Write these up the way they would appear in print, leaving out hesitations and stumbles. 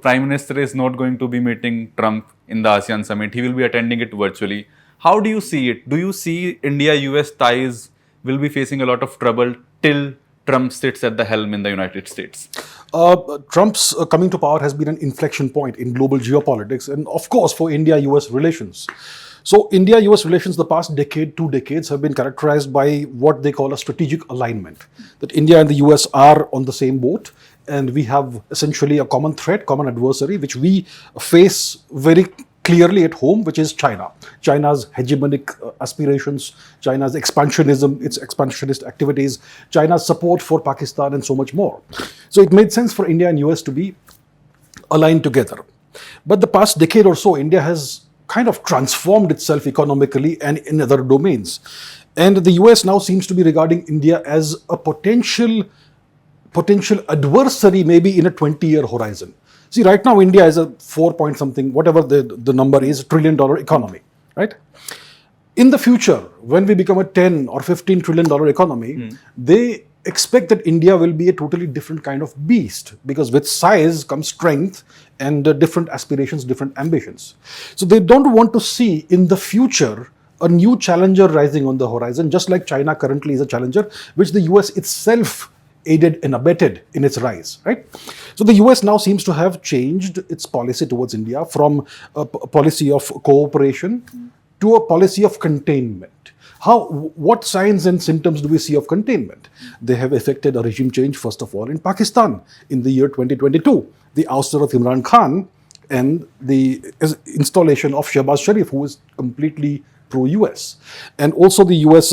Prime Minister is not going to be meeting Trump in the ASEAN summit. He will be attending it virtually. How do you see it? Do you see India-US ties will be facing a lot of trouble till Trump sits at the helm in the United States? Trump's coming to power has been an inflection point in global geopolitics and, of course, for India-US relations. So, India-US relations the past decade, 2 decades have been characterized by what they call a strategic alignment. That India and the US are on the same boat, and we have essentially a common threat, common adversary, which we face very clearly at home, which is China. China's hegemonic aspirations, China's expansionism, its expansionist activities, China's support for Pakistan, and so much more. So it made sense for India and US to be aligned together. But the past decade or so, India has kind of transformed itself economically and in other domains. And the US now seems to be regarding India as a potential adversary, maybe in a 20-year horizon. See, right now, India is a 4 point something, whatever the number is, $1 trillion economy, right? In the future, when we become a 10 or $15 trillion economy, they expect that India will be a totally different kind of beast, because with size comes strength and different aspirations, different ambitions. So they don't want to see in the future a new challenger rising on the horizon, just like China currently is a challenger, which the US itself aided and abetted in its rise, right? So the US now seems to have changed its policy towards India from a policy of cooperation to a policy of containment. What signs and symptoms do we see of containment? They have effected a regime change, first of all, in Pakistan in the year 2022. The ouster of Imran Khan and the installation of Shehbaz Sharif, who is completely pro-US. And also the US,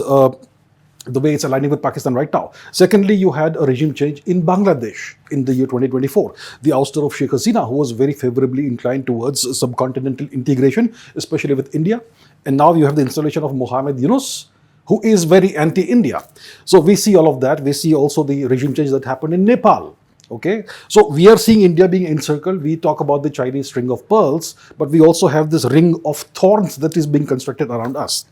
the way it's aligning with Pakistan right now. Secondly, you had a regime change in Bangladesh in the year 2024. The ouster of Sheikh Hasina, who was very favorably inclined towards subcontinental integration, especially with India. And now you have the installation of Mohammed Yunus, who is very anti-India. So we see all of that. We see also the regime change that happened in Nepal. Okay, so we are seeing India being encircled. We talk about the Chinese string of pearls, but we also have this ring of thorns that is being constructed around us.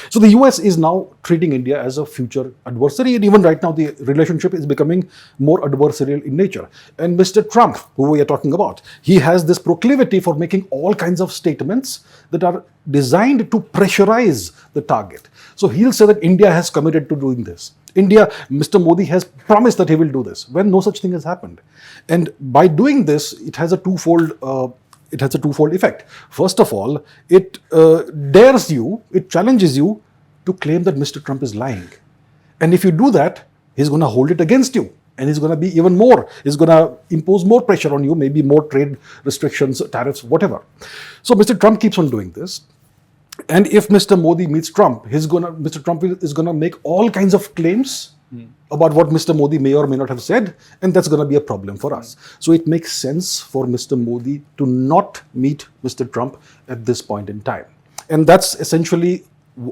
So the US is now treating India as a future adversary, and even right now the relationship is becoming more adversarial in nature. And Mr. Trump, who we are talking about, he has this proclivity for making all kinds of statements that are designed to pressurize the target. So he'll say that India has committed to doing this. India, Mr. Modi has promised that he will do this, when no such thing has happened. And by doing this, it has a twofold effect. First of all, it dares you, it challenges you to claim that Mr. Trump is lying. And if you do that, he's going to hold it against you. And he's going to be even more, he's going to impose more pressure on you, maybe more trade restrictions, tariffs, whatever. So Mr. Trump keeps on doing this. And if Mr. Modi meets Trump, Mr. Trump is going to make all kinds of claims about what Mr. Modi may or may not have said, and that's going to be a problem for us. So it makes sense for Mr. Modi to not meet Mr. Trump at this point in time. And that's essentially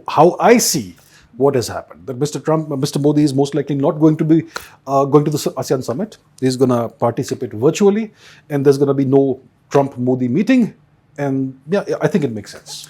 how I see what has happened. That Mr. Modi is most likely not going to be going to the ASEAN summit. He's going to participate virtually, and there's going to be no Trump-Modi meeting. And yeah, I think it makes sense.